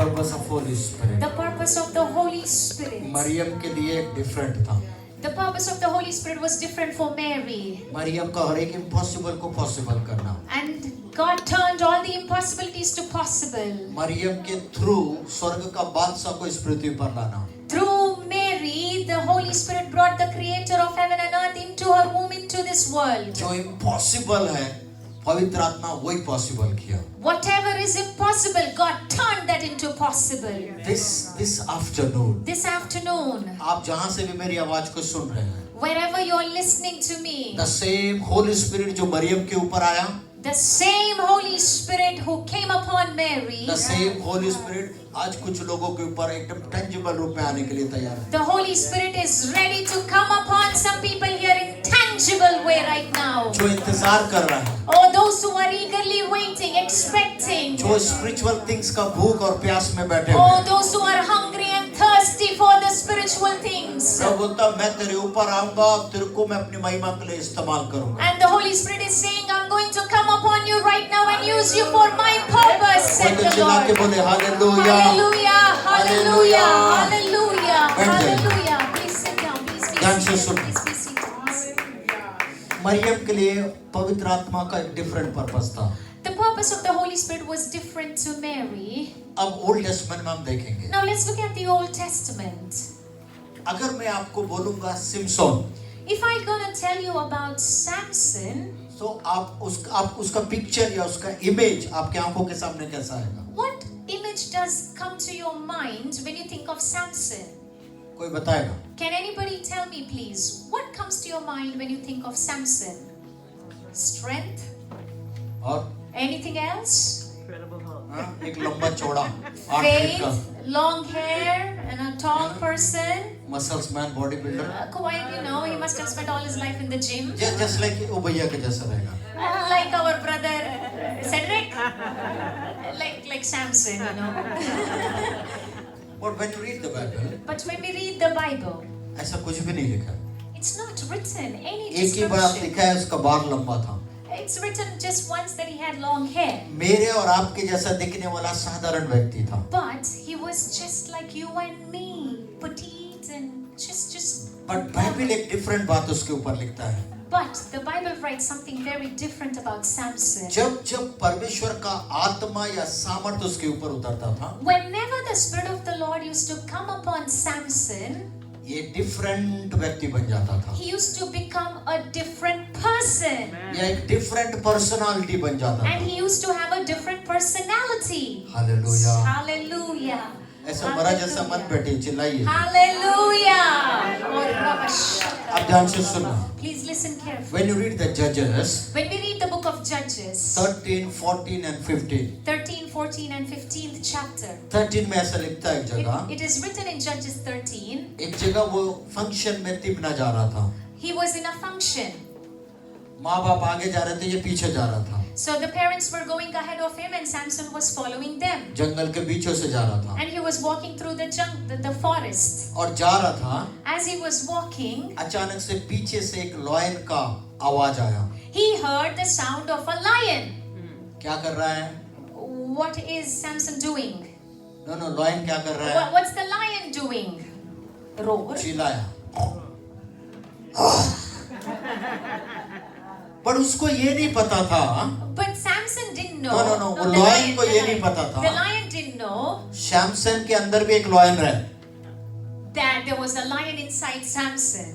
purpose of Holy Spirit. The purpose of the Holy Spirit. Maryam के लिए different था. The purpose of the Holy Spirit was different for Mary. Maryam का हर एक impossible को possible करना. And God turned all the impossibilities to possible. Maryam के through स्वर्ग का बादशाह को इस पृथ्वी पर लाना. Through Mary, the Holy Spirit brought the creator of heaven and earth into her womb, into this world. जो इम्पॉसिबल है पवित्र आत्मा वही पॉसिबल किया. Whatever is impossible, God turned that into possible. This afternoon, This afternoon, आप जहाँ से भी मेरी आवाज को सुन रहे हैं, wherever you're listening to me, the same Holy Spirit जो मरियम के ऊपर आया, the same Holy Spirit who came upon Mary, the same Holy Spirit आज कुछ लोगों के ऊपर एकदम टेंजिबल रूप में आने के लिए तैयार है. the Holy Spirit is ready to come upon some people here in tangible way right now. जो इंतजार कर रहा है, Oh, those who are eagerly waiting, expecting. जो स्पिरिचुअल थिंग्स का भूख और प्यास में बैठे Oh, हुए. those who are hungry and thirsty for the spiritual things. प्रभु बोलता मैं तेरे ऊपर आऊंगा, तेरे को मैं अपनी महिमा के लिए इस्तेमाल करूंगा. And the Holy Spirit is saying, I'm going to come upon you right now and use you for my purpose, said the चिल्ला के Lord. बोले hallelujah. Hallelujah, hallelujah, Hallelujah. hallelujah, बैठ जाइए. hallelujah. Please sit down, please be ध्यान से seated, सुनो. please be seated. Maryam के लिए पवित्र आत्मा का एक डिफरेंट पर्पस था. The purpose of the Holy Spirit was different to Mary. अब ओल्ड टेस्टमेंट में हम देखेंगे. Now let's look at the Old Testament. अगर मैं आपको बोलूंगा Samson, If I'm gonna tell you about Samson, तो आप उसका पिक्चर या उसका इमेज आपके आंखों के सामने कैसा आएगा? what image does come to your mind when you think of Samson? कोई बताएगा? Can anybody tell me please, what comes to your mind when you think of Samson? Strength? और Anything else? हाँ, एक लंबा चौड़ा 8 फीट का Faith, long hair, and a tall person. Muscles man body builder, Quite, he must have spent all his life in the gym. Just like वो भैया के जैसा रहेगा. Like our brother Cedric. like Samson, But when you read the Bible, But when we read the Bible, ऐसा कुछ भी नहीं लिखा. it's not written any एक ही बात description. लिखा है उसका बाल लंबा था. It's written just once that he had long hair. मेरे और आपके जैसा दिखने वाला साधारण व्यक्ति था. But he was just like you and me, petite and just. But Bible एक डिफरेंट बात उसके ऊपर लिखता है. But the Bible writes something very different about Samson. जब परमेश्वर का आत्मा या सामर्थ उसके ऊपर उतरता था, Whenever the Spirit of the Lord used to come upon Samson, ये डिफरेंट व्यक्ति बन जाता था. he used to become a different person. या एक डिफरेंट पर्सनालिटी बन जाता And था. he used to have a different personality. Hallelujah. Hallelujah. ऐसा मरा जैसा मत बैठे, चिल्लाइए. Hallelujah. अब ध्यान से सुनना. Please listen carefully. When you read the Judges When we read the book of Judges, 13, 14 and 15. 13, 14 and 15th chapter, 13 में ऐसा लिखता है एक जगह. it is written in Judges 13, एक जगह वो फंक्शन में तिबना जा रहा था. he was in a function. माँ बाप आगे जा रहे थे, ये पीछे जा रहा था. So the parents were going ahead of him and Samson was following them. जंगल के बीचों से जा रहा था. And he was walking through the forest. और जा रहा था, As he was walking, अचानक से पीछे से एक लॉयन का आवाज आया. he heard the sound of a lion. क्या कर रहा है? What is Samson doing? No lion क्या कर रहा है? What's the lion doing? Roar. चिल्लाया. पर उसको ये नहीं पता था. But Samson didn't know. No, वो the lion को the ये नहीं पता था. The lion didn't know शैमसन के अंदर भी एक लॉयन रहे. that there was a lion inside Samson.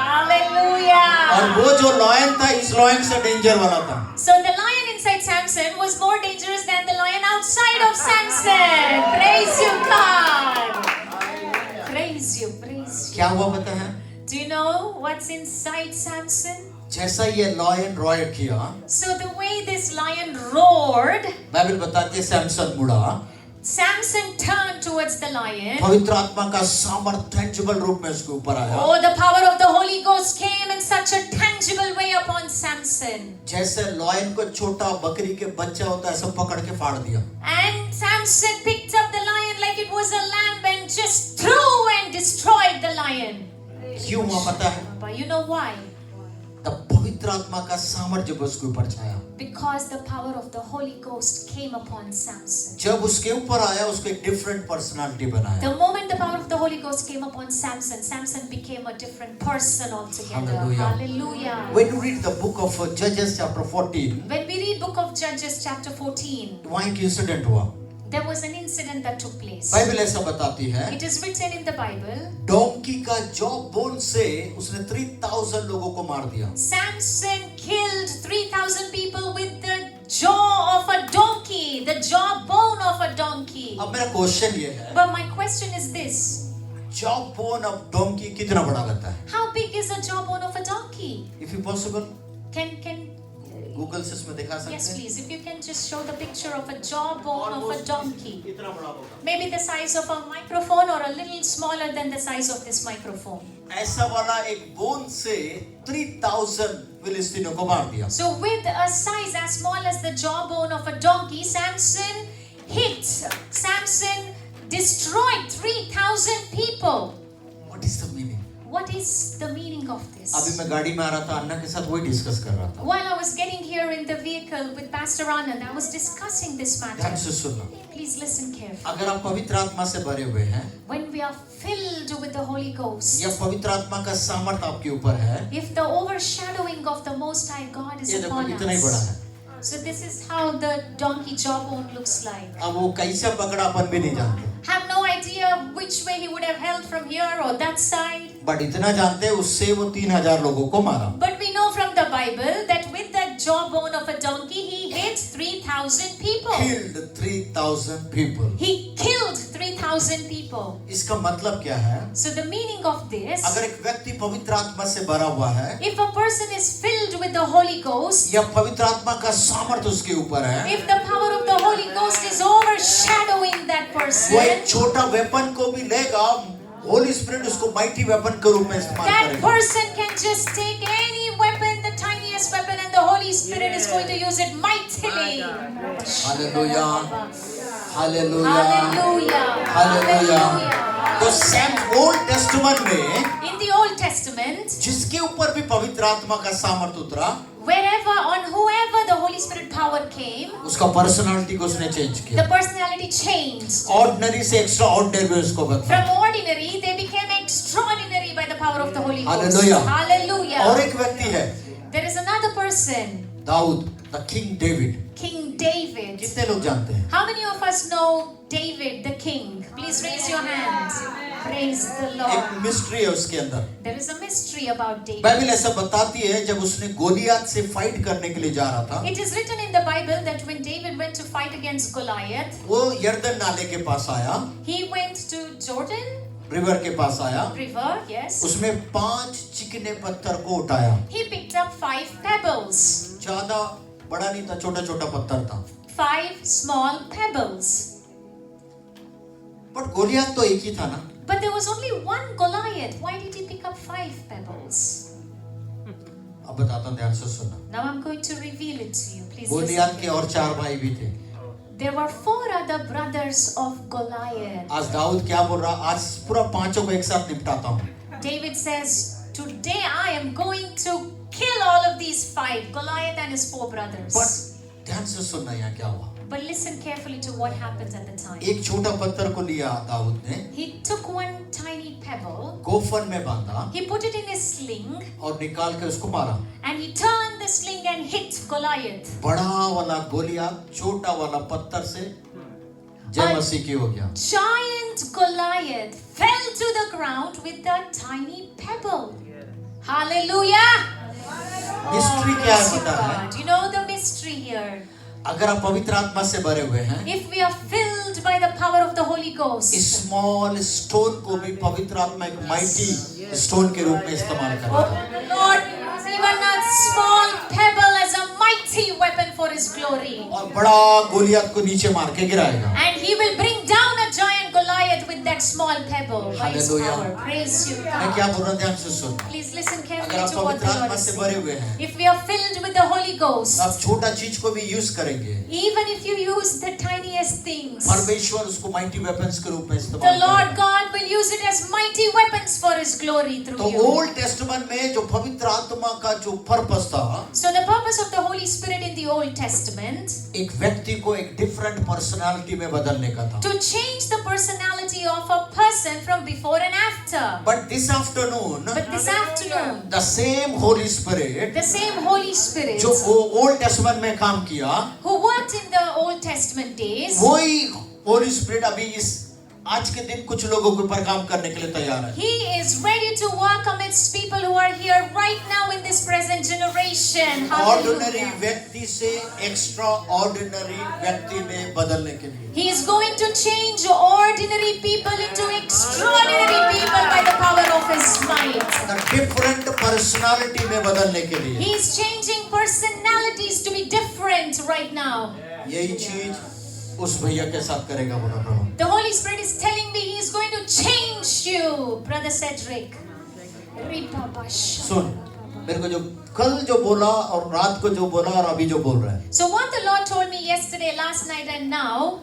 Hallelujah. और वो जो लॉयन था इस लॉयन से डेंजर वाला था. So the lion inside Samson was more dangerous than the lion outside of Samson. Praise you, God. Praise you, praise you. क्या हुआ पता है? Do you know what's inside Samson? जैसा ये लॉयन रॉयर किया, So the way this lion roared, Bible बताती है सैमसन मुड़ा. Samson turned towards the lion. पवित्र आत्मा का सामर्थ टेंजिबल रूप में उसके ऊपर आया. Oh, the power of the Holy Ghost came in such a tangible way upon Samson. जैसे लॉयन को छोटा बकरी के बच्चा होता है, सब पकड़ के फाड़ दिया. And Samson picked up the lion like it was a lamb and just threw and destroyed the lion. क्यों हुआ पता है? But you know why? तब पवित्र पवित्र आत्मा का सामर्थ्य जब उसके ऊपर छाया, Because the power of the Holy Ghost came upon Samson. जब उसके ऊपर आया उसको एक डिफरेंट पर्सनालिटी बनाया. The moment the power of the Holy Ghost came upon Samson, Samson became a different person altogether. Hallelujah. Hallelujah. When you read the book of Judges chapter 14, When we read book of Judges chapter 14, वहाँ एक incident हुआ. there was an incident that took place. Bible ऐसा बताती है, It is written in the Bible, donkey का jaw bone से उसने 3000 लोगों को मार दिया. Samson killed 3,000 people with the jaw of a donkey, the jawbone of a donkey. अब मेरा क्वेश्चन ये है, But my question is this: jaw bone of donkey कितना बड़ा रहता है? how big is the jawbone of a donkey? If you possible Can Google से इसमें दिखा सकते yes, हैं. please, if you can just show the picture of a jawbone of a donkey. इतना बड़ा होगा. Maybe the size of a microphone or a little smaller than the size of this microphone. ऐसा वाला एक bone से 3000 फिलिस्तीनियों को मार दिया. So with a size as small as the jawbone of a donkey, Samson destroyed 3,000 people. What is the meaning? What is the meaning of this? अभी मैं गाड़ी में आ रहा था, अन्ना के साथ वही डिस्कस कर रहा था. While I was getting here in the vehicle with Pastor Anand, I was discussing this ध्यान matter. से सुनना. Please listen carefully. अगर आप पवित्र आत्मा से भरे हुए हैं When we are filled with the Holy Ghost, या पवित्र आत्मा का सामर्थ आपके ऊपर है, if the overshadowing of the Most High God is ये देखो upon इतना ही बड़ा us, है. so this is how the donkey jawbone looks like. अब वो कैसे पकड़ा अपन भी नहीं जानते, Have no idea which way he would have held from here or that side. But इतना जानते हैं उससे वो 3000 लोगों को मारा. But we know from the Bible that with that jawbone of a donkey, he hit 3,000 people. Killed 3000 people. He killed 3,000 people. इसका मतलब क्या है? So the meaning of this, अगर एक व्यक्ति पवित्र आत्मा से भरा हुआ है if a person is filled with the Holy Ghost, या पवित्र आत्मा का सामर्थ उसके ऊपर है, if the power of the Holy Ghost is overshadowing that वो person, एक छोटा वेपन को भी लेगा, होली स्पिरिट उसको माइटी वेपन के रूप में इस्तेमाल that करेगा. person can just take any weapon, the tiniest weapon, and the Holy Spirit is going to use it mightily. Hallelujah, hallelujah, Hallelujah. Hallelujah. Hallelujah. तो सैम ओल्ड टेस्टामेंट में In the Old Testament, जिसके ऊपर भी पवित्र आत्मा का सामर्थ उतरा, wherever, on whoever the Holy Spirit power came, उसका पर्सनालिटी को उसने चेंज the किया. personality changed. ऑर्डिनरी से एक्स्ट्रा ऑर्डिनरी उसको बदला. From ordinary, they became extraordinary by the power of the Holy Ghost. Hallelujah. Hallelujah. और एक व्यक्ति है, There is another person, Dawood, the king David. King David. कितने लोग जानते हैं? How many of us know David the king? Please raise your hands. Praise the एक Lord. Mystery है उसके अंदर. There is a mystery about David. Bible ऐसा बताती है जब उसने गोलियत से फाइट करने के लिए जा रहा था, It is written in the Bible that when David went to fight against Goliath, वो यरदन नाले के पास आया, he went to Jordan river के पास आया, River, yes. उसमें 5 चिकने पत्थर को उठाया. He picked up 5 pebbles. ज्यादा बड़ा नहीं था, छोटा छोटा पत्थर था. 5 small pebbles. बट गोलियत तो एक ही था ना. But there was only one Goliath. Why did he pick up 5 pebbles? अब बताता हूं, ध्यान से सुनना. Now I'm going to reveal it to you. Please Goliath listen. के और 4 भाई भी थे. There were 4 other brothers of Goliath. आज दाऊद क्या बोल रहा, आज पूरा 5 को एक साथ निपटाता हूं. David says, today I am going to kill all of these 5, Goliath and his 4 brothers. But ध्यान से सुनना यहाँ क्या हुआ. But listen carefully to what happens at the time. एक छोटा पत्थर को लिया दाऊद ने, He took one tiny pebble, गोफन में बांधा he put it in his sling, और निकाल के उसको मारा. and he turned the sling and hit Goliath. बड़ा वाला गोलियत छोटा वाला पत्थर से जय मसीह की हो गया. Giant Goliath fell to the ground with a tiny pebble. Hallelujah! Mystery क्या है Praise पता है? God. You know the mystery here. अगर आप पवित्र आत्मा से भरे हुए हैं, If we are filled by the power of the Holy Ghost, small stone को भी पवित्र आत्मा एक माइटी स्टोन के रूप में इस्तेमाल oh, करता है. Lord, even a small pebble as a mighty weapon for His glory. और बड़ा गोलियत को नीचे मार के गिराएगा. And He will bring down a giant Goliath with that small pebble by His Hallelujah. power. Praise you, मैं God. क्या बोल रहा हूँ ध्यान से सुन। Please listen अगर carefully आप to what पवित्र the Lord आत्मा is से भरे saying. हुए हैं, If we are filled with the Holy Ghost, आप छोटा चीज को भी यूज करेंगे, even if you use the tiniest things, परमेश्वर उसको माइटी वेपन्स के रूप में the इस्तेमाल Lord करेगा। God will use it as mighty weapons for His glory through तो you. ओल्ड टेस्टमेंट में जो पवित्र आत्मा का जो पर्पस था, So the purpose of the Holy Spirit in the Old Testament, एक व्यक्ति को एक डिफरेंट पर्सनालिटी में बदलने का था। to change the personality of a person from before and after. But this afternoon But this afternoon, the same Holi spirit the same Holy Spirit जो old testament में काम किया, who worked in the Old Testament days, वही Holi spirit अभी इस आज के दिन कुछ लोगों के ऊपर काम करने के लिए तैयार है। He is ready to work amidst people who are here right now in this present generation. Ordinary Hallelujah. व्यक्ति से एक्स्ट्रा ऑर्डिनरी व्यक्ति में बदलने के लिए। He is going to change ordinary people into extraordinary people by the power of His might. The different personality में बदलने के लिए। He is changing personalities to be different right now. यही चीज उस भैया के साथ करेगा बोला प्रभु। The Holy Spirit is telling me He is going to change you, Brother Cedric. सुन, मेरे को जो कल जो बोला और रात को जो बोला और अभी जो बोल रहा है, So what the Lord told me yesterday, last night and now,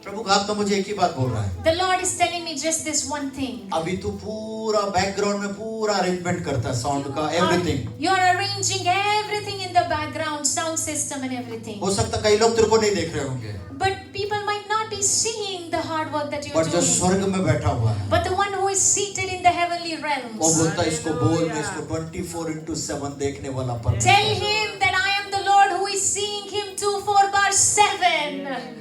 प्रभु का आत्मा मुझे एक ही बात बोल रहा है। the Lord is telling me just this one thing. अभी तू पूरा बैकग्राउंड में पूरा अरेंजमेंट करता है, साउंड का everything. You are arranging everything in the background, sound system and everything. हो सकता है कई लोग तेरे को नहीं देख रहे होंगे, But people might not be seeing the hard work that you are but जो doing. स्वर्ग में बैठा हुआ है, But the one who is seated in the heavenly वो realms, बोलता है इसको बोल मैं इसको 24/7 देखने वाला पर। tell him that I am the Lord who is seeing him 24/7.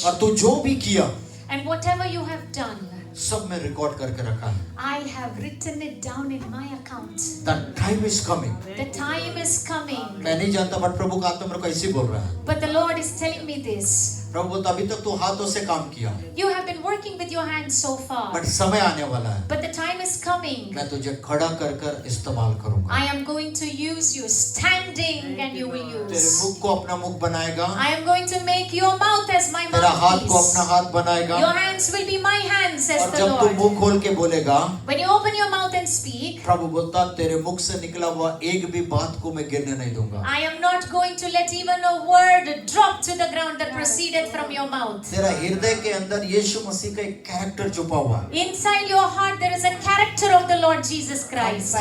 और तू जो भी किया And whatever you have done, सब में रिकॉर्ड करके रखा है। I have written it down in my account. The time is coming. The time is coming. मैं नहीं जानता बट प्रभु का आत्मा मेरे को ऐसे ही बोल रहा है। But the Lord is telling me this. प्रभु बोलता अभी तक तू हाथों से काम किया, You have been working with your hands so far. But समय आने वाला है, But the time is coming. मैं तुझे खड़ा कर कर इस्तेमाल करूंगा। I am going to use you standing and you will तेरे use. मुख को अपना मुख बनाएगा, I am going to make your mouth as my तेरा हाथ को अपना mouthpiece. हाथ बनाएगा, Your hands will be my hands, says और the जब तू Lord. मुंह खोल के बोलेगा, When you open your mouth and speak, प्रभु बोलता तेरे मुख से निकला हुआ एक भी बात को मैं गिरने नहीं दूंगा। I am not going to let even a word drop to the ground that proceeded from your mouth. तेरा हृदय के अंदर यीशु मसीह का एक कैरेक्टर छुपा हुआ है। Inside your heart there is a character of the Lord Jesus Christ.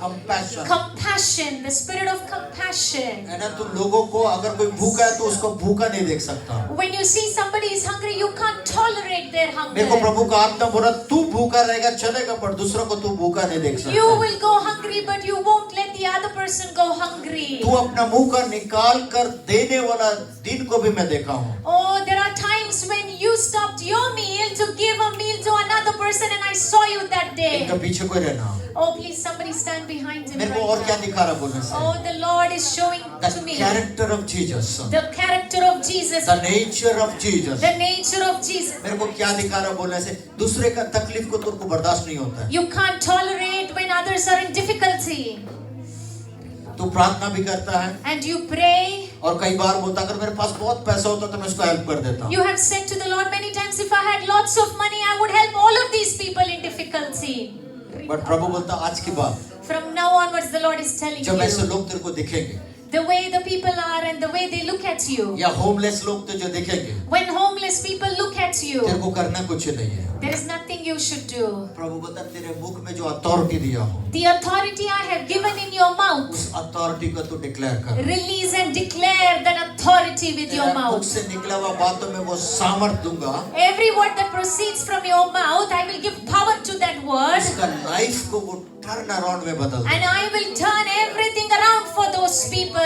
Compassion, Compassion, the spirit of compassion. है ना। तू लोगों को अगर कोई भूखा है तो उसको भूखा नहीं देख सकता। When you see somebody is hungry, you can't tolerate their मेरे को hunger. प्रभु का आत्मा बोला तू भूखा रहेगा चलेगा, पर दूसरों को तू भूखा नहीं देख You सकता। will go hungry, but you won't let the other person go hungry. तू अपना मुंह का निकाल कर देने वाला दिन को भी मैं देखा हूँ। Oh, there are times when you stopped your meal to give a meal to another person, and I saw you that day. इनका पीछे कोई रहना। Oh, please, somebody stand behind him मेरे को right और क्या now. दिखा रहा बोलने से? Oh, the Lord is showing to The me character of Jesus, the character of Jesus, the nature of Jesus। the nature of Jesus. मेरे को क्या दिखा रहा बोलने से? दूसरे का तकलीफ को तुमको बर्दाश्त नहीं होता है। You can't tolerate when others are in difficulty. तू प्रार्थना भी करता है And you pray. और कई बार बोलता अगर मेरे पास बहुत पैसा होता तो मैं उसको हेल्प कर देता। You have said to the Lord many times, if I had lots of money, I would help all of these people in difficulty. But प्रभु बोलता आज की बात, From now onwards, the Lord is telling जब ऐसे you, लोग तेरे को दिखेंगे the way the people are and the way they look at you. या होमलेस लोग तो जो दिखेंगे, When homeless people look at तेरे you, को करना कुछ नहीं है। there is nothing you should do. प्रभु बोलता तेरे मुख में जो अथॉरिटी दिया हो, The authority I have given in your mouth, उस अथॉरिटी को तू डिक्लेयर कर। release and declare that authority with your तेरे मुख mouth. से निकला हुआ बातों में वो सामर्थ दूंगा, Every word that proceeds from your mouth, I will give power to that word, उसका लाइफ को वो टर्न अराउंड में बदल and they. I will turn everything around for those people.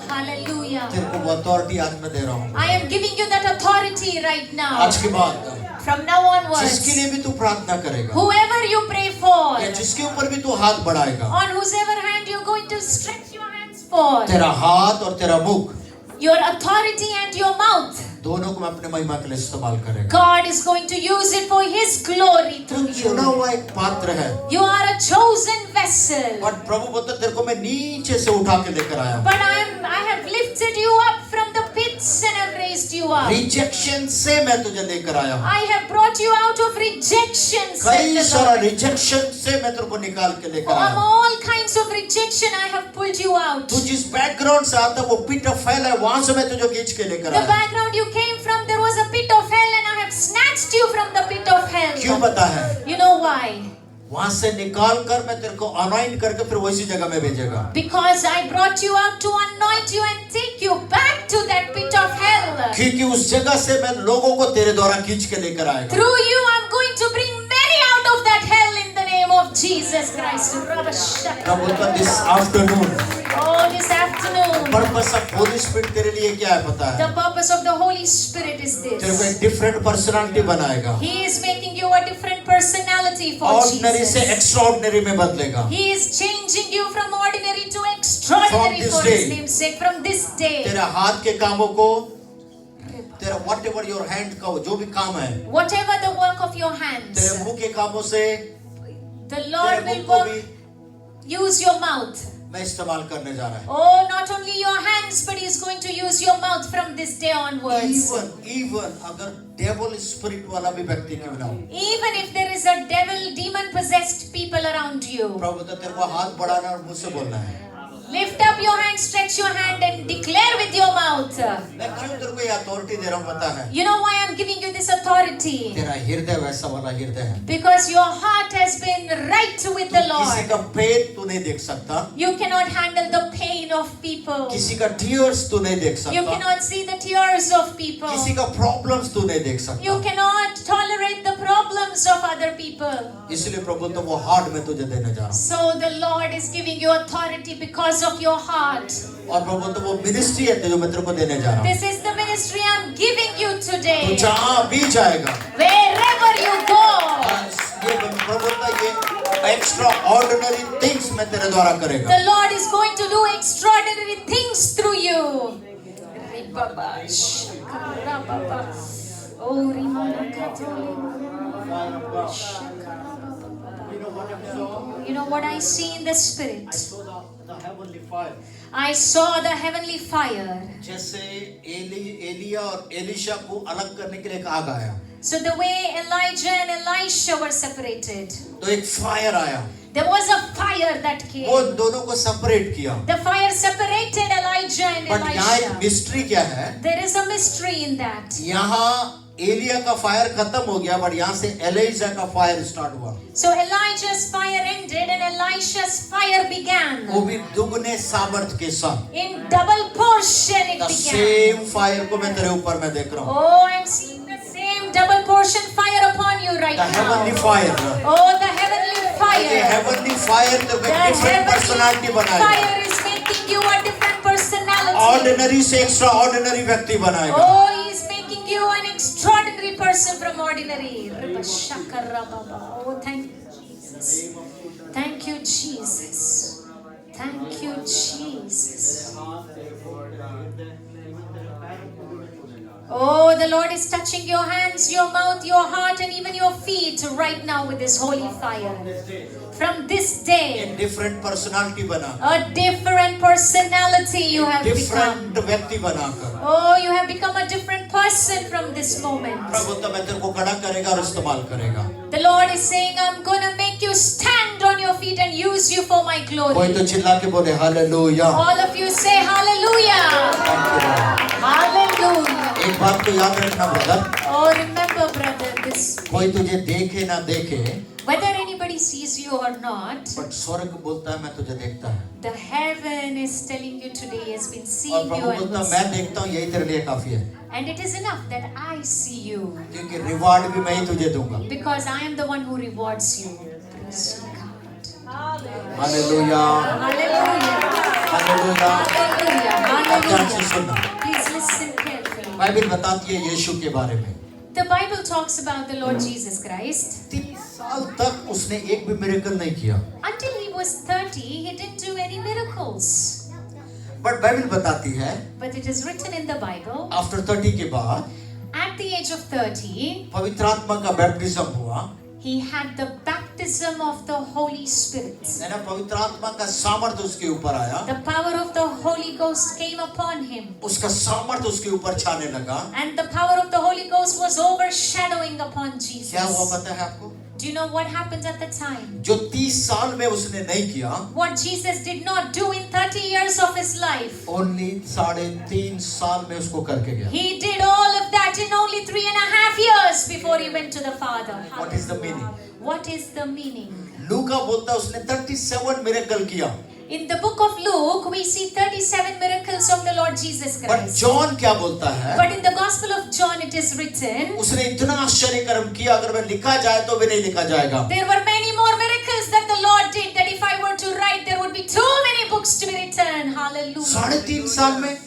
Hallelujah. तेरे को वो अथॉरिटी आज मैं दे रहा हूँ। I am giving you that authority right now. आज के बाद From now onwards, जिसके लिए भी तू प्रार्थना करेगा whoever you pray for, या जिसके ऊपर भी तू हाथ बढ़ाएगा, on whosever hand you're going to stretch your hands for, तेरा हाथ और तेरा मुख your authority and your mouth, दोनों को मैं अपने महिमा के लिए इस्तेमाल करेगा। God is going to use it for His glory तू through चुना you. हुआ एक पात्र है, You are a chosen vessel. और प्रभु बोलता तेरे को मैं नीचे से उठा के लेकर आया हूँ। But I have lifted you up from the pits and have raised raised you up. Rejection से मैं तुझे लेकर आया हूँ। I have brought you out of rejection, said कई the सारा Lord. रिजेक्शन से मैं तेरे को निकाल के लेकर आया From हूँ। all kinds of rejection, I have pulled you out. तू जिस बैकग्राउंड से आता है वो पिट ऑफ हेल है, वहां से मैं तुझे खींच के लेकर The आया। background you came from, there was a pit of hell, and I have snatched you from the pit of क्यों hell. पता है? You know why? वहां से निकाल कर मैं तेरे को अनॉइंट करके फिर वैसी जगह में भेजेगा। Because I brought you out to anoint you and take you back to that pit of hell. क्योंकि उस जगह से मैं लोगों को तेरे द्वारा खींच के लेकर आएगा। Through you, I'm going to bring many out of that hell in the name of Jesus Christ. तब बोलता this afternoon Oh, this afternoon, purpose of Holi spirit तेरे लिए क्या है पता है? the purpose of the Holy Spirit is तेरे को this. एक डिफरेंट पर्सनालिटी बनाएगा। He is making you a different personality for ordinary से Jesus. एक्स्ट्राऑर्डिनरी में बदलेगा। He is changing you from ordinary to extraordinary From this for day. His name's sake. From this day, तेरे हाथ के कामों को, तेरा वट एवर योर हैंड का जो भी काम है, whatever the work of your hands, तेरे मुंह के कामों से the तेरे Lord मुंह will को work. भी Use your mouth. मैं इस्तेमाल करने जा रहा है। Oh, not only your hands, but He's going to use your mouth from this day onwards. Even अगर डेविल स्पिरिट वाला भी व्यक्ति क्यों ना हो, Even if there is a devil, demon-possessed people around you, प्रभु तो तेरे को हाथ बढ़ाना और मुझसे बोलना है। lift up your hand, stretch your hand, and declare with your mouth. मैं क्यों तेरे को ये अथॉरिटी दे रहा हूँ पता है? You know why I'm giving you this authority? तेरा हृदय वैसा वाला हृदय है। Because your heart has been right with the किसी Lord. का पेन तू नहीं देख सकता, You cannot handle the pain of people. किसी का टीयर्स तू नहीं देख You सकता, cannot see the tears of people. किसी का प्रॉब्लम्स तू नहीं देख You सकता। cannot tolerate the problems of other people. इसलिए प्रभु तो वो हार्ट में तुझे देने जा रहा हूँ। So the Lord is giving you authority because of your heart. और प्रभु तो वो मिनिस्ट्री है जो मैं तेरे को देने जा रहा हूँ। This is the ministry I'm giving you तू today. जहाँ भी जाएगा, Wherever you go, ये प्रभु का ये एक्स्ट्रा ऑर्डिनरी थिंग्स मैं तेरे द्वारा करेगा। the Lord is going to do extraordinary things through you. Oh, you know what I see in the spirit? I saw the heavenly fire. जैसे एलिया और एलिशा को अलग करने के लिए एक आग आया, So the way Elijah and Elisha were separated, तो एक फायर आया, there was a fire that वो came. दोनों को सेपरेट किया। The fire separated Elijah and but यहाँ एक Elisha. मिस्ट्री क्या है? There is a mystery in that. यहाँ एलिया का फायर खत्म हो गया, बट यहाँ से एलिशा का फायर स्टार्ट हुआ। So Elijah's fire ended and Elisha's fire वो began. भी दुगने सामर्थ के साथ। In double portion it The began. same fire को मैं तेरे ऊपर मैं देख रहा हूँ। Oh, I'm seeing the same double portion fire upon you right The heavenly now. fire, Oh, the heavenly ये fire. heavenly fire तो The एक डिफरेंट पर्सनालिटी heavenly बनाएगा। fire is making you a different personality. Ordinary से extra ordinary व्यक्ति बनाएगा। Oh, he is making you an extraordinary person from ordinary. Oh, thank you, Jesus. Thank you, Jesus. Thank you, Jesus. Oh, the Lord is touching your hands, your mouth, your heart, and even your feet right now with this holy fire. From this day, एक different personality बना, a different personality you have become. Different व्यक्ति बनाकर Oh, you have become a different person from this moment. प्रभु तो मैं तेरे को खड़ा करेगा और इस्तेमाल करेगा। The Lord is saying, I'm going to make you stand on your feet and use you for my कोई glory. तो चिल्ला के बोले hallelujah. All of you say hallelujah. Hallelujah. एक बात तो याद रखना brother, Oh, remember, brother, this. कोई तुझे देखे ना देखे, Whether anybody sees you or not, but स्वर्ग बोलता है मैं तुझे देखता है, the heaven is telling you today has been और seeing you प्रभु and बोलता will मैं see. देखता हूँ यही तेरे लिए काफी है, And it is enough that I see you क्योंकि रिवार्ड भी मैं ही तुझे दूंगा। because I am the one who rewards you. Praise God. Hallelujah, Hallelujah. Hallelujah. Hallelujah. ध्यान से सुनना, Hallelujah. Please listen carefully. Bible बताती है यीशु के बारे में। The Bible talks about the Lord Jesus Christ. 3 साल तक उसने एक भी मिरेकल नहीं किया, Until he was 30, he didn't do any miracles. But Bible बताती है But it is written in the Bible, after 30 के बाद at the age of 30, पवित्र आत्मा का बैप्टिज्म हुआ, He had the baptism of the Holy Spirit. है ना, पवित्र आत्मा का सामर्थ उसके ऊपर आया, The power of the Holy Ghost came upon him. उसका सामर्थ उसके ऊपर छाने लगा। And the power of the Holy Ghost was overshadowing upon Jesus. क्या हुआ पता है आपको? Do you know what happened at the time? जो 30 साल में उसने नहीं किया, What Jesus did not do in 30 years of his life, only 3.5 साल में उसको करके गया। he did all of that in only 3.5 years before he went to the Father. What is the meaning? What is the meaning? लूका बोलता है उसने 37 miracle किया। In the book of Luke, we see 37 miracles of the Lord Jesus पर Christ. John क्या बोलता है? But in the Gospel of John, it is written, उसने इतना आश्चर्य कर्म किया, अगर वह लिखा जाए तो भी नहीं लिखा जाएगा। there were many more miracles that the Lord did, that if I were to write, there would be too many books to be written. Hallelujah. 3.5 साल में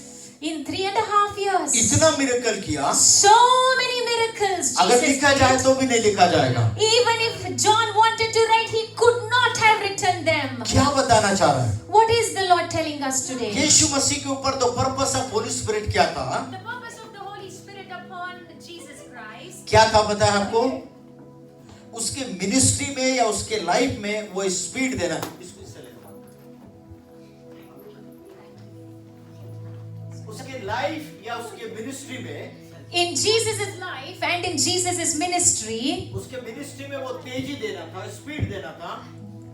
In 3.5 years, इतना मिरेकल किया, so many miracles अगर Jesus लिखा जाए did. तो भी नहीं लिखा जाएगा। Even if John wanted to write, he could not have written them. क्या बताना चाह रहा है? What is the Lord telling us today? यीशु मसीह के ऊपर तो पर्पस ऑफ होली स्पिरिट क्या था? The purpose of the Holy Spirit upon Jesus Christ. क्या था पता है आपको? उसके मिनिस्ट्री में या उसके लाइफ में वो स्पीड देना। उसके लाइफ या उसके मिनिस्ट्री में, In Jesus' life and in Jesus' ministry, उसके मिनिस्ट्री में वो तेजी देना था, स्पीड देना था।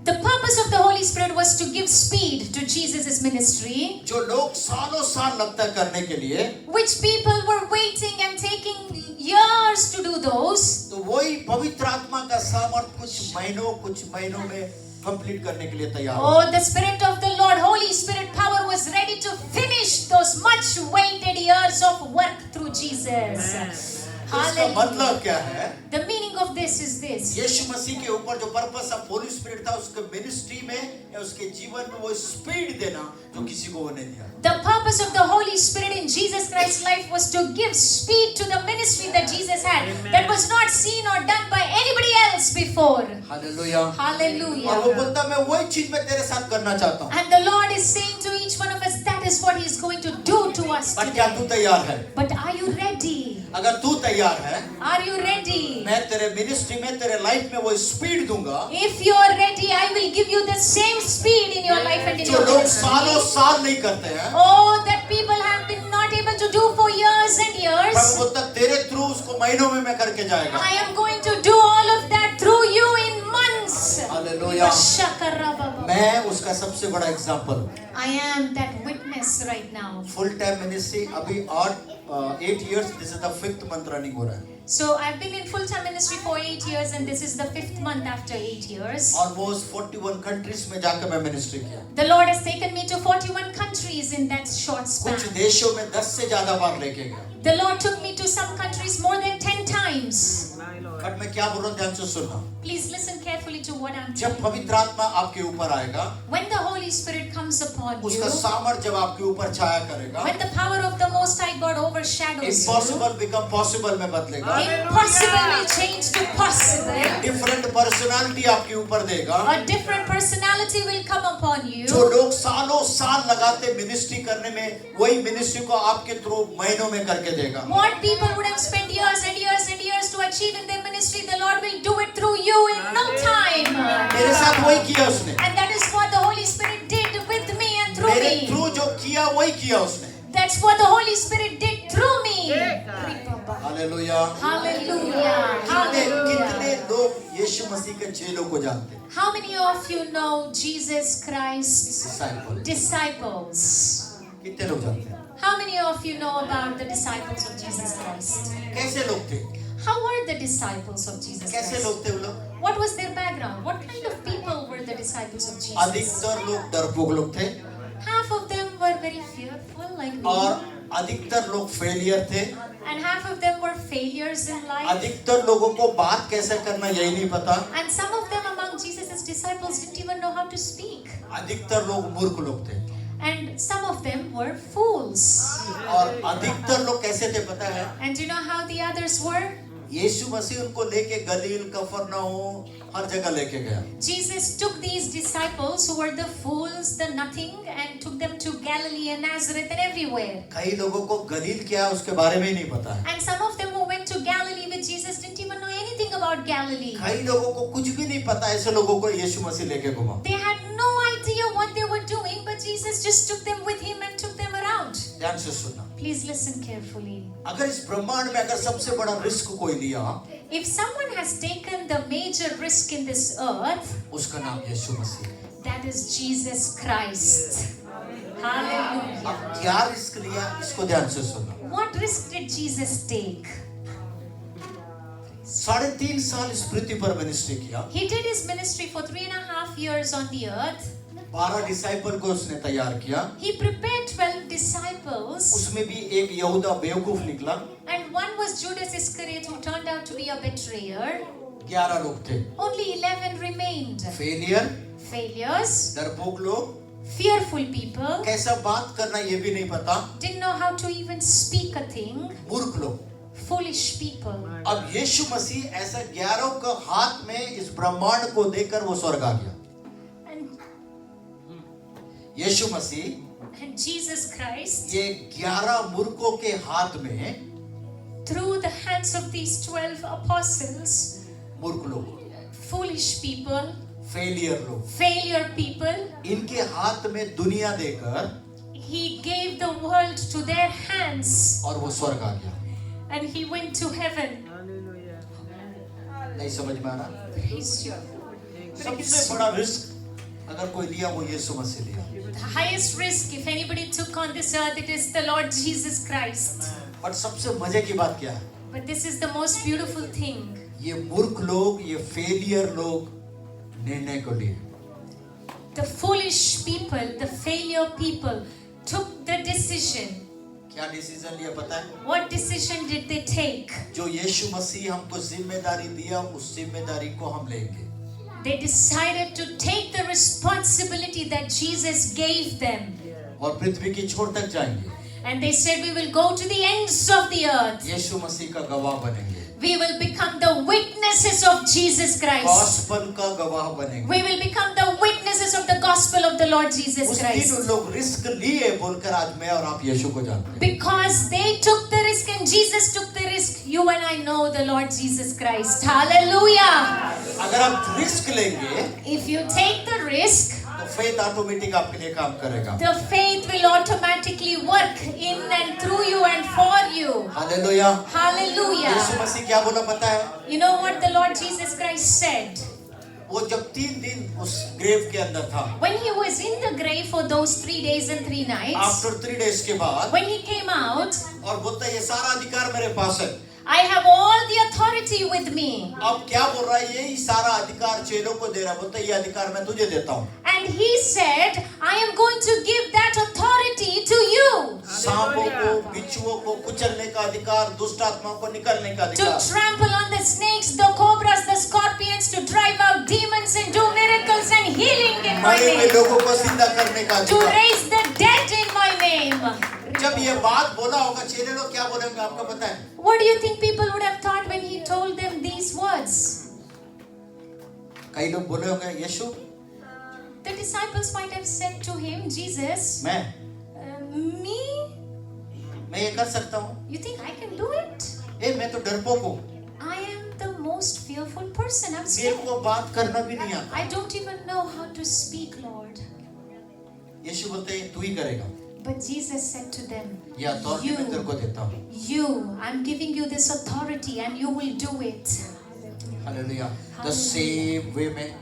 the purpose of the Holy Spirit was to give speed to Jesus' ministry, जो लोग सालों साल लगता है करने के लिए, which people were waiting and taking years to do those. तो वही पवित्र आत्मा का सामर्थ कुछ महीनों में कंप्लीट करने के लिए तैयार हो। Oh, the Spirit of the Lord, Holy Spirit power was ready to finish those much waited years of work through Jesus. इसका मतलब क्या है? The meaning of this is this. यीशु मसीह के ऊपर जो पर्पस ऑफ होली स्पिरिट था, उसके मिनिस्ट्री में या उसके जीवन में वो स्पीड देना जो किसी को वो नहीं दिया। The purpose of the Holy Spirit in Jesus Christ's life was to give speed to the ministry that Jesus had, that was not seen or done by anybody else before. Hallelujah. और वो Hallelujah. बोलता मैं वही चीज मैं तेरे साथ करना चाहता हूँ। And the Lord is saying to each one of us, that is what He is going to do to us पर क्या today. तू तैयार है? But are you ready? अगर तू तैयार है, Are you ready? मैं तेरे मिनिस्ट्री में, तेरे लाइफ में वो स्पीड दूंगा If you are ready, I will give you the same speed in your life and in जो your लोग सालों ministry. साल नहीं करते हैं। Oh, that people have been not able to do for years and पर years. वो बोलता तेरे थ्रू उसको महीनों में मैं करके जाएगा। I am going to do all of that through you in months. Hallelujah. Shakarababa. मैं उसका सबसे बड़ा example. I am that witness right now. Full time ministry अभी 8 years, this is the 5th month running हो रहा है। So I've been in full-time ministry for 8 years, and this is the 5th month after 8 years. Almost 41 countries में जाकर मैं ministry किया। The Lord has taken me to 41 countries in that short कुछ span. देशों में 10 से ज्यादा बार लेके गया। The Lord took me to some countries more than 10 times. But मैं क्या बोल रहा हूँ ध्यान से सुनना। Please listen carefully to what I'm जब saying. पवित्र आत्मा आपके ऊपर आएगा, When the Holy Spirit comes upon उसका you, सामर्थ जब आपके ऊपर छाया करेगा, when the power of the Most High God overshadows you, impossible become possible में बदलेगा। impossible will change to possible. Different personality आपके ऊपर देगा। A different personality will come upon you. जो लोग सालों साल लगाते मिनिस्ट्री करने में, वही मिनिस्ट्री को आपके थ्रू महीनों में करके देगा। What people would have spent years and years and years to achieve in their ministry, the Lord will do it through you in no time. मेरे साथ वही किया उसने। And that is what the Holy Spirit did with me and through मेरे me. Through जो किया वही किया उसने। That's what the Holy Spirit did through me. Hallelujah. Hallelujah. कितने Hallelujah. लोग यीशु मसीह के चेलों को जानते हैं? How many of you know Jesus Christ's Disciple। disciples? कितने लोग जानते हैं? How many of you know about the disciples of Jesus Christ? कैसे लोग थे? How were the disciples of Jesus कैसे Christ? लोग थे वो लोग? What was their background? What kind of people were the disciples of Jesus? अधिकतर लोग डरपोक लोग थे Half of them were very fearful like me. और अधिकतर लोग फेलियर थे। And half of them were failures in life. अधिकतर लोगों को बात कैसे करना यही नहीं पता। And some of them among Jesus' disciples didn't even know how to speak. अधिकतर लोग मूर्ख लोग थे And some of them were fools. और अधिकतर लोग कैसे थे पता है? And do you know how the others were? यीशु मसीह उनको लेके गलील, कफरनहूम हर जगह लेके गया। Jesus took these disciples who were the fools, the nothing, and took them to Galilee and Nazareth and everywhere. कई लोगों को गलील क्या है उसके बारे में ही नहीं पता है। And some of them who went to Galilee with Jesus didn't even know anything about about Galilee. कई लोगों को कुछ भी नहीं पता, ऐसे लोगों को यीशु मसीह लेके घुमा। They had no idea what they were doing, but Jesus just took them with him and took them around. ध्यान से सुनना। Please listen carefully. अगर इस ब्रह्मांड में अगर सबसे बड़ा रिस्क कोई लिया, If someone has taken the major risk in this earth, उसका नाम यीशु मसीह है। that is Jesus Christ. Hallelujah. अब क्या रिस्क लिया, इसको ध्यान से सुनना। What risk did Jesus take? 3.5 साल इस पृथ्वी पर मिनिस्ट्री किया। He did his ministry for 3.5 years on the earth. 12 disciple को उसने तैयार किया। He prepared 12 disciples, उसमें भी एक यहूदा बेवकूफ निकला। and one was Judas Iscariot, who turned out to be a betrayer. 11 लोग थे। Only 11 remained. फेलियर, Failures, डरपोक लोग, fearful people, कैसा बात करना ये भी नहीं पता, didn't know how to even speak a thing, मूर्ख लोग। foolish people. अब यीशु मसीह ऐसा 11 का हाथ में इस ब्रह्मांड को देकर वो स्वर्ग आ गया। And, Yeshu Masih and Jesus Christ, ये 11 मूर्खों के हाथ में, through the hands of these 12 apostles, मूर्ख लोग, foolish people, फेलियर लोग, failure people, इनके हाथ में दुनिया देकर he gave the world to their hands, और वो स्वर्ग आ गया। and he went to heaven. नहीं समझ में आ रहा? Praise you. सबसे बड़ा रिस्क अगर कोई लिया वो यीशु मसीह लिया। The highest risk, if anybody took on this earth, it is the Lord Jesus Christ. और सबसे मजे की बात क्या है? But this is the most beautiful thing. ये मूर्ख लोग, ये फेलियर लोग निर्णय को लिए। The foolish people, the failure people took the decision. क्या डिसीजन लिया पता है? What decision did they take? जो यीशु मसीह हमको जिम्मेदारी दिया, उस जिम्मेदारी को हम लेंगे। They decided to take the responsibility that Jesus gave them. और पृथ्वी की छोर तक जाएंगे। And they said, we will go to the ends of the earth. यीशु मसीह का गवाह बनेंगे। We will become the witnesses of Jesus Christ. Gospel का गवाह बनेंगे। We will become the witnesses of the gospel of the Lord Jesus उस दिन उन Christ. लोग रिस्क लिए बोलकर आज मैं और आप यीशु को जानते हैं। Because they took the risk and Jesus took the risk, you and I know the Lord Jesus Christ. Hallelujah. अगर आप रिस्क लेंगे If you take the risk, तो फेथ ऑटोमेटिक आपके लिए काम करेगा। the faith will automatically work in and through you and for you. Hallelujah. Hallelujah. यीशु मसीह क्या बोला पता है? You know what the Lord Jesus Christ said? वो जब 3 दिन उस ग्रेव के अंदर था, When he was in the grave for those 3 days and 3 nights, after 3 days के बाद, when he came out, और बोलता है ये सारा अधिकार मेरे पास है। I have all the authority with me. अब क्या बोल रहा है? ये सारा अधिकार चेलों को दे रहा है। बोलता है ये अधिकार मैं तुझे देता हूँ। And he said, I am going to give that authority to you. सांपों को, बिच्छुओं को कुचलने का अधिकार, दुष्ट आत्माओं को निकलने का To अधिकार, trample on the snakes, the cobras, the scorpions, to drive out demons and do miracles and healing in my मरे हुए name. लोगों को जिंदा करने का To अधिकार। raise the dead in my name. जब ये बात बोला होगा, चेले लोग क्या बोलेंगे आपको पता है? What do you think people would have thought when he told them these words? कई लोग बोले होंगे यीशु, The disciples might have said to him, Jesus, मैं me? ये कर सकता हूँ? You think I can do it? मैं तो डरपोक हूँ। I am the most fearful person. I'm मेरे scared. को बात करना भी नहीं आता। I don't even know how to speak, Lord. यीशु बोलते हैं तू ही करेगा। But Jesus said to them, ये अथॉरिटी मैं तेरे को देता हूँ। I'm giving you this authority and you will do it. Hallelujah. The same way में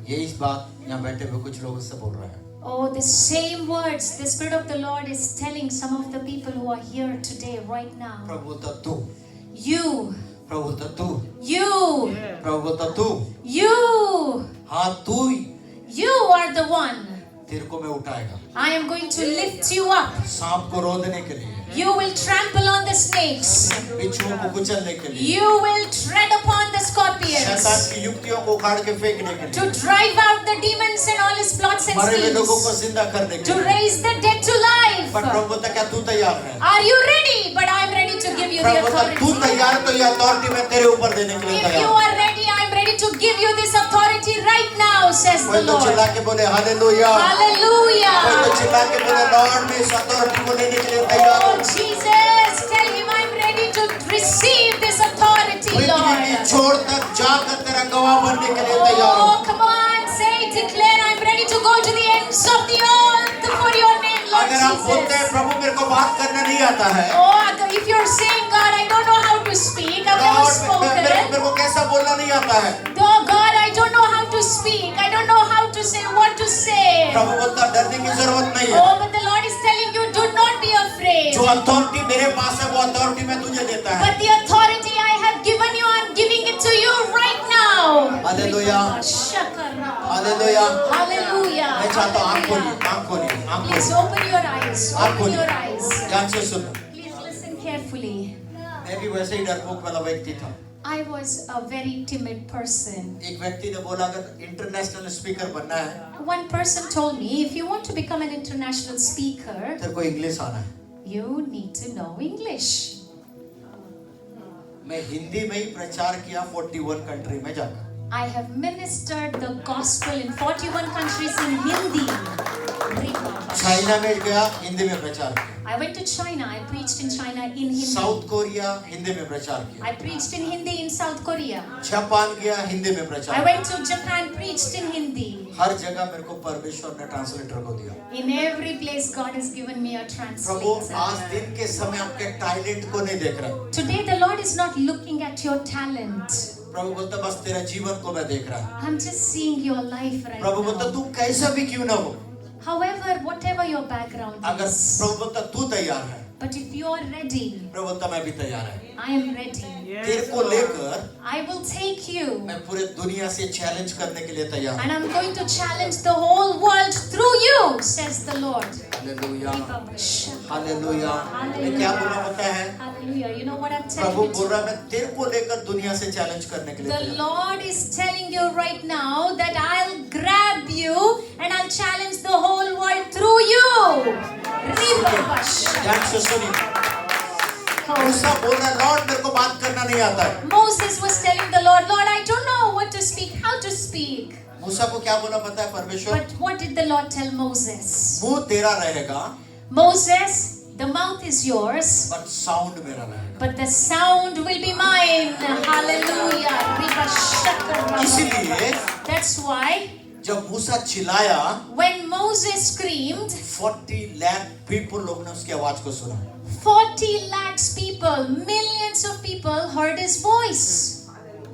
यही बात यहाँ बैठे हुए कुछ लोगों से बोल रहा है। Oh, the same words the Spirit of the Lord is telling some of the people who are here today, right now. प्रभु बोलता तू, You, प्रभु बोलता तू, you, प्रभु बोलता तू, you, हाँ तू ही, you are the one. तेरे को मैं उठाएगा। I am going to lift you up. सांप को रोदने के लिए, You will trample on the snakes. बिच्छुओं को कुचलने के लिए, You will tread upon the scorpions. शैतान की युक्तियों को उखाड़ के फेंकने के To लिए, drive out the demons and all his plots and मरे हुए लोगों को schemes. जिंदा करने के To लिए। raise the dead to life. पर प्रभु बोलता क्या तू तैयार है? Are you ready? But I am ready to give you the प्रभु बोलता तू authority. तैयार तो ये अथॉरिटी मैं तेरे ऊपर देने के लिए If you तैयार हूँ। are ready, I am ready to give you this authority right now, says कोई the तो चिल्ला Lord. के बोले हालेलुया। कोई तो Hallelujah. चिल्ला के बोले लॉर्ड मैं इस अथॉरिटी को लेने के लिए तैयार Oh, हूँ। Jesus, tell him I'm ready to receive this authority, पृथ्वी की Lord. छोर तक जा आकर तेरा गवाह बनने के लिए तैयार हूँ। Oh, come on, say, declare, I'm ready to go to the ends of the earth for your name, Lord अगर आप बोलते हैं Jesus. प्रभु मेरे को बात करना नहीं आता है, Oh, if you're saying, God, I don't know how to speak, I've never मेरे spoken. को कैसा बोलना नहीं आता है, Oh, God, I don't know how to speak. I don't know how to say what to say. प्रभु बोलता डरने की जरूरत नहीं है। Oh, but the Lord is telling you, do not be afraid. जो अथॉरिटी मेरे पास है वो अथॉरिटी मैं तुझे देता है। But the authority I have given you, I'm giving it to you right now. Hallelujah, Shakara. Hallelujah. Hallelujah. मैं चाहता हूँ आँख खोलिए, Hallelujah. आँख खोलिए, आँख Please खोलिए, open your eyes. आँख Open your खोलिए, eyes. ध्यान से सुनो। Please listen carefully. मैं भी वैसे ही डरपोक वाला व्यक्ति था। I was a very timid person. एक व्यक्ति ने बोला अगर इंटरनेशनल स्पीकर बनना है One person told me, if you want to become an international speaker, तेरे को इंग्लिश आना है। you need to know English. मैं हिंदी में ही प्रचार किया 41 कंट्री में जाकर। I have ministered the gospel in 41 countries in Hindi. China में गया, हिंदी में प्रचार किया। I went to China. I preached in China in Hindi. South Korea, Hindi में प्रचार किया। I preached in Hindi in South Korea. Japan गया, हिंदी में I प्रचार went to Japan, preached in Hindi. हर जगह मेरे को परमेश्वर ने ट्रांसलेटर को दिया। In every place, God has given me a प्रभु आज translator. दिन के समय आपके टैलेंट को नहीं देख रहा। Today, the Lord is not looking at your talent. प्रभु बोलता बस तेरा जीवन को मैं देख रहा हूँ। I'm just seeing your life right प्रभु बोलता now. तू कैसा भी क्यों ना हो, However, whatever your background अगर is, प्रभु बोलता तू तैयार है, but if you are ready, प्रभु बोलता मैं भी तैयार है। I am ready. तेरे को लेकर I will take you. मैं पूरे दुनिया से चैलेंज करने के लिए तैयार हूँ। And I'm going to challenge the whole world through you, says the Lord. Hallelujah, Hallelujah. Hallelujah. मैं क्या बोलना पता है? You know what I'm Prabhu telling बोल you? रहा है मैं तेरे को लेकर दुनिया से चैलेंज करने के लिए The तैयार हूँ। Lord is telling you right now that I'll grab you and I'll challenge the whole world through you. ध्यान से सुनिए। मूसा बोल रहा है लॉर्ड मेरे को बात करना नहीं आता है। Moses was telling the Lord, Lord, I don't know what to speak, how to speak. मूसा को क्या बोला पता है परमेश्वर? But what did the Lord tell Moses? मुंह तेरा रहेगा, Moses, the mouth is yours, but sound मेरा रहेगा। but the sound will be mine. Hallelujah. इसीलिए That's why जब मूसा चिल्लाया, when Moses screamed, 40 lakh people लोग ने उसकी आवाज को सुना। 40 lakhs people, millions of people heard his voice.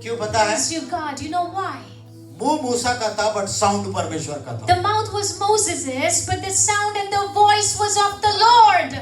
क्यों पता है? Praise you, God. You know why? मुंह मूसा का था बट साउंड परमेश्वर का था। The mouth was Moses's, but the sound and the voice was of the Lord.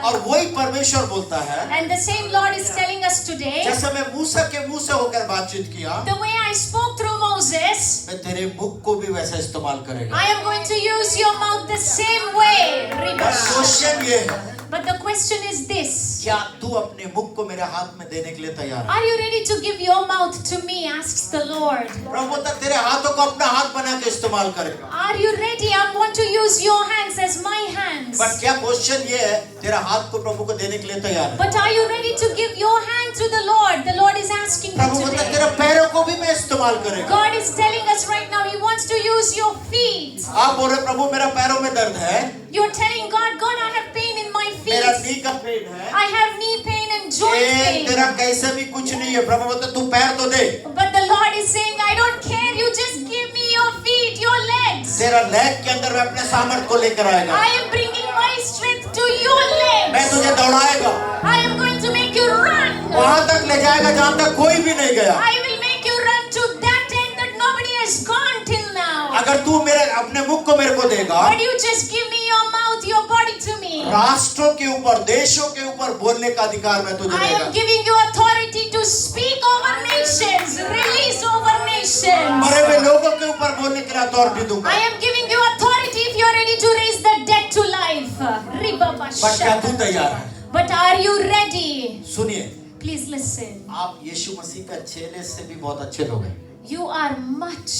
और वही परमेश्वर बोलता है, And the same Lord is telling us today, जैसे मैं मूसा के मुंह से होकर बातचीत किया, the way I spoke through Moses, मैं तेरे मुख को भी वैसा इस्तेमाल करेगा। I am going to use your mouth the same way. Question ये है, But the question is this: क्या तू अपने मुख को मेरे हाथ में देने के लिए तैयार है? Are you ready to give your mouth to me? Asks the Lord. प्रभु बोलता तेरे हाथों को अपना हाथ बना के इस्तेमाल करेगा। Are you ready? I want to use your hands as my hands. But क्या क्वेश्चन ये है, तेरा हाथ को प्रभु को देने के लिए तैयार है? But are you ready to give your hand to the Lord? The Lord is asking you प्रभु बोलता today. तेरे पैरों को भी मैं इस्तेमाल करेगा। God is telling us right now, He wants to use your feet. आप बोल रहे प्रभु मेरा पैरों में दर्द है, You're telling God, God, I have pain in my मेरा feet. नी का पेन है, I have knee pain and joint तेरा pain. कैसे भी कुछ नहीं है। प्रभु बोलता तू पैर तो दे, But the Lord is saying, I don't care. You just give me your feet, your legs. तेरा लेग के अंदर मैं अपने सामर्थ को लेकर आएगा। I am bringing my strength to your मैं legs. तुझे दौड़ाएगा, I am going to make you run. वहां तक ले जाएगा जहां तक कोई भी नहीं गया। I will make you run to that end that nobody has gone till now. अगर तू मेरे अपने मुख को मेरे को देगा, But you just give me your mouth, your body to me. राष्ट्रों के ऊपर, देशों के ऊपर बोलने का अधिकार मैं तुझे I देगा। am giving you authority to speak over nations, release over nations. मरे हुए लोगों के ऊपर बोलने के लिए अथॉरिटी दूंगा। I am giving you authority if you are ready to raise the dead to life. But क्या तू तैयार है? But are you ready? सुनिए, Please listen. आप यीशु मसीह का चेले से भी बहुत अच्छे लोग हैं। You are much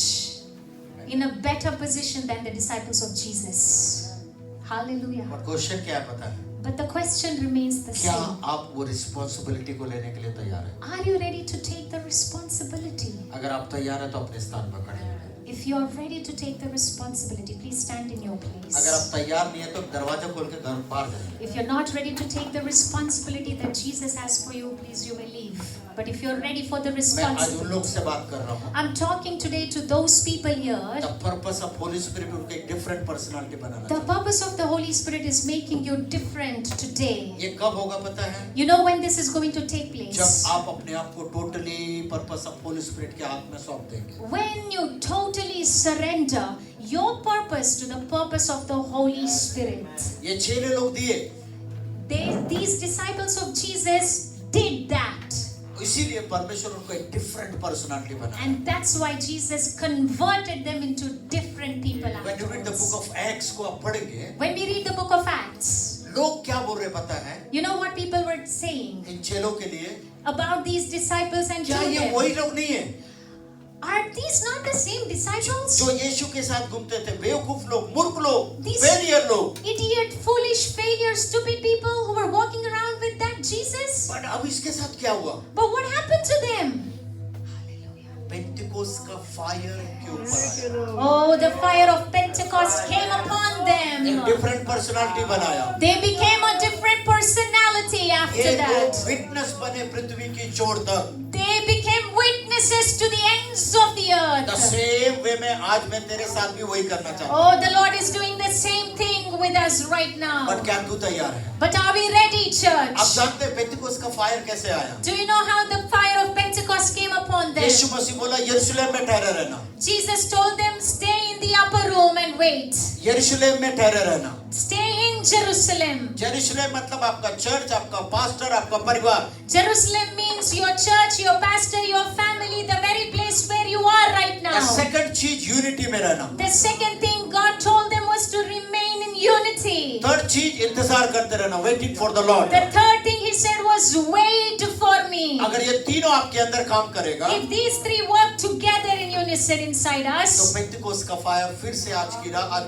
in a better position than the disciples of Jesus. Hallelujah. और क्वेश्चन क्या है पता है? But the question remains the क्या same. आप वो रिस्पॉन्सिबिलिटी को लेने के लिए तैयार हैं? Are you ready to take the responsibility? अगर आप तैयार हैं तो अपने स्थान पर खड़े हैं। If you are ready to take the responsibility, please stand in your place. अगर आप तैयार नहीं है तो दरवाजा खोल के घर बाहर जाइए। If you're not ready to take the responsibility that Jesus has for you, please you may leave. But if you're ready for the मैं आज उन responsibility, लोग से बात कर रहा हूँ। I'm talking today to those people here. The purpose of Holy Spirit उनको एक different personality बनाना The चाहिए। purpose of the Holy Spirit is making you different today. ये कब होगा पता है? You know when this is going to take जब place? आप अपने आप को totally purpose of Holy Spirit के हाथ में सौंप देंगे। When you totally surrender your purpose to the purpose of the Holy Spirit. ये चेले लोग दिए, These disciples of Jesus did that. इसीलिए परमेश्वर उनको एक different personality बनाया। And that's why Jesus converted them into different people When you read the book afterwards. of Acts को आप पढ़ेंगे, When we read the book of Acts, लोग क्या बोल रहे पता है? you know what people were saying इन चेलों के लिए, about these disciples and क्या told ये them, वही लोग नहीं है are these not the same disciples? जो यीशु के साथ घूमते थे? बेवकूफ लोग, मूर्ख लोग, These- फेलियर लोग। Idiot, foolish, failure, stupid people who were walking around with that Jesus? पर अब इसके साथ क्या हुआ? But what happened to them? Pentecost का फायर के ऊपर आया, Oh, the fire of Pentecost came upon एक them. डिफरेंट पर्सनालिटी बनाया। They became a different personality after ये लोग that. विटनेस बने पृथ्वी की छोर तक। They became witnesses to the ends of the The earth. same way में आज मैं तेरे साथ भी वही करना चाहता हूँ। Oh, the Lord is doing the same thing with us right पर now. क्या तू तैयार है? But are we ready, आप church? जानते हैं पेंटिकोस्ट का फायर कैसे आया? Do you know how the fire of Pentecost came upon them? यीशु मसीह बोला यरूशलेम में ठहरे रहना, Jesus told them, stay in the upper room and wait. यरूशलेम में ठहरे रहना। Stay in Jerusalem. यरूशलेम मतलब आपका चर्च, आपका पास्टर, आपका परिवार। Jerusalem means your church, your pastor, your family, the very place where you are right now. Second चीज यूनिटी में रहना। The second thing God told them was to remain in unity. Third चीज इंतजार करते रहना, waiting for the Lord. The third thing he said was wait for me. अगर ये तीनों आपके अंदर काम करेगा If these three work together in unison inside तो us, पेंटिकोस्ट का फायर फिर से आज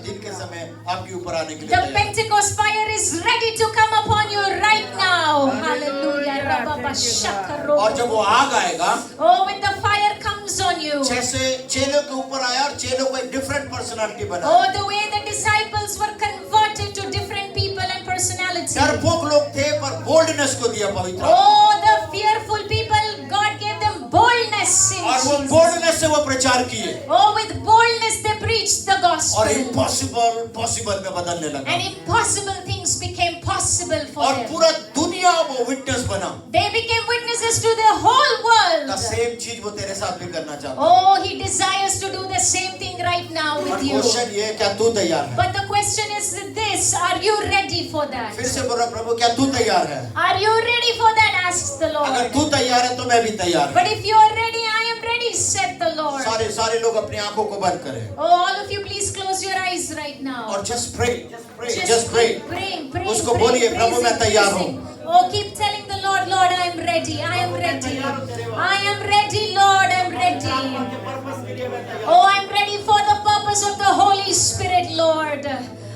दिन के समय आपके ऊपर आने के लिए the तैयार है। Pentecost fire is ready to come upon you right now. Hallelujah. Rababashakaro. और जब वो आग आएगा, Oh, when the fire comes on you. जैसे चेलों के ऊपर आया और चेलों को एक डिफरेंट पर्सनालिटी बना। Oh, the way the disciples were converted to different people and personality. डरपोक लोग थे पर बोल्डनेस को दिया पवित्र। Oh, the fearful people, God gave them boldness in और वो Jesus. बोल्डनेस से वो प्रचार किए Oh, with boldness they preached the और gospel. इम्पॉसिबल पॉसिबल में बदलने लगा And impossible things became possible for और them. पूरा दुनिया वो विटनेस बना। They became witnesses to the whole का world. सेम चीज वो तेरे साथ भी करना चाहता है। Oh, he desires to do the same thing right now और with you. क्वेश्चन ये है, क्या तू तैयार है? But the question is this, are you ready for that? फिर से बोल रहा प्रभु, क्या तू तैयार है? Are you ready for that? Asks the अगर Lord. तू तैयार है तो मैं भी तैयार हूँ। But if you are ready, I am ready, said the Lord. सारे लोग अपनी आंखों को बंद करें Oh, all of you, please close your eyes right now. और just pray, Just keep praying, praying, उसको praying, बोलिए, प्रभु मैं praising, तैयार हूँ। praising. Oh, keep telling the Lord, Lord, I am ready, I am ready. I am ready, Lord, I am ready. Oh, I am ready for the purpose of the Holy Spirit, Lord.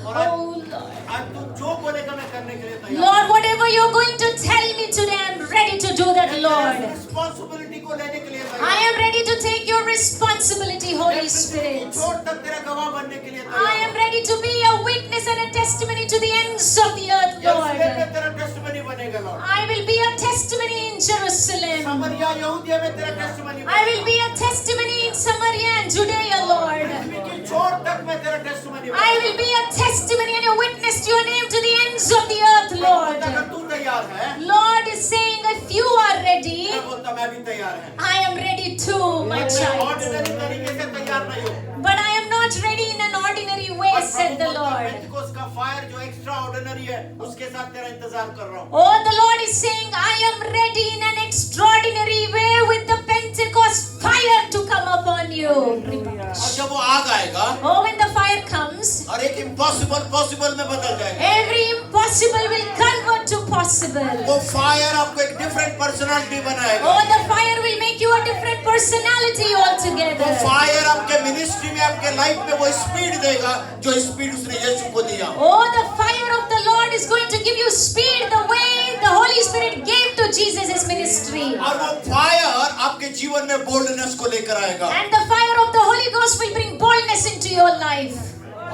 Oh, Lord. आज तू जो बोलेगा मैं करने के लिए तैयार Lord, whatever you're going to tell me today, I'm ready to do that, Lord. Responsibility को लेने के लिए I am ready to take your responsibility, Holy Spirit. छोड़ तक तेरा गवाह बनने के लिए I am ready to be a witness and a testimony to the ends of the earth, यरूशलेम में Lord. तेरा टेस्टिमनी बनेगा Lord. I will be a testimony in Jerusalem. समरिया यहूदिया में तेरा testimony I will be a testimony in Samaria and Judea, Lord. पृथ्वी की छोर तक मैं तेरा testimony I will be a testimony and a witness to your name to the ends of the earth, अगर Lord. तू तैयार है Lord is saying, if you are ready, मैं बोलता मैं भी तैयार है। I am ready too, my child. Ordinary तरीके से तैयार नहीं हो। But I am not ready in an ordinary way, said the Lord. Pentecost का फायर जो एक्स्ट्रा ऑर्डिनरी है उसके साथ तेरा इंतजार कर रहा हूँ। Oh, the Lord is saying, I am ready in an extraordinary way with the Pentecost fire to come upon you. और जब वो आग आएगा Oh, when the fire comes, और एक इम्पॉसिबल पॉसिबल में बदल जाएगा। every impossible will convert to possible. वो फायर आपको एक डिफरेंट पर्सनालिटी बनाएगा। Oh, the fire will make you a different personality वो altogether. फायर आपके मिनिस्ट्री में आपके लाइफ में वो स्पीड देगा जो स्पीड उसने यीशु को दिया। Oh, the fire of the Lord is going to give you speed the way the Holy Spirit gave to Jesus' ministry. और वो फायर आपके जीवन में बोल्डनेस को लेकर आएगा And the fire of the Holy Ghost will bring boldness into your life.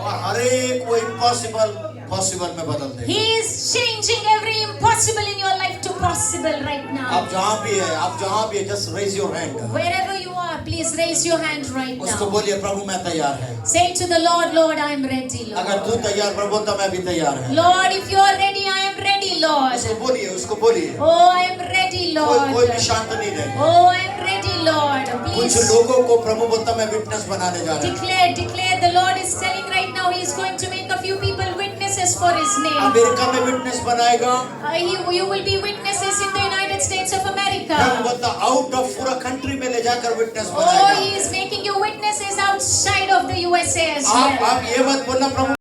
और हर एक वो इम्पॉसिबल पॉसिबल में बदल देगा। He is changing every impossible in your life to possible right now. आप जहाँ भी है, just raise your hand. Wherever you are, please raise your hand right उसको now. बोलिए प्रभु मैं तैयार है। Say to the Lord, Lord, I am ready, अगर Lord. तू तैयार प्रभु तो मैं भी तैयार है। Lord, if you are ready, I am ready, Lord. उसको बोलिए। Oh, I am ready, कोई Lord. भी शांत नहीं रहे। Oh, I am ready, Lord. कुछ Please लोगों को प्रभु बोलता मैं विटनेस बनाने जा रहा हूँ। declare. The Lord is telling right now, He is going to make a few people witnesses for His name. America में विटनेस बनाएगा। You will be witnesses in the United States of Prabhu America. बोलता out of पूरा country में ले जाकर witness Oh, बनाएगा। He is making you witnesses outside of the USA as well. आप ये मत बोलना प्रभु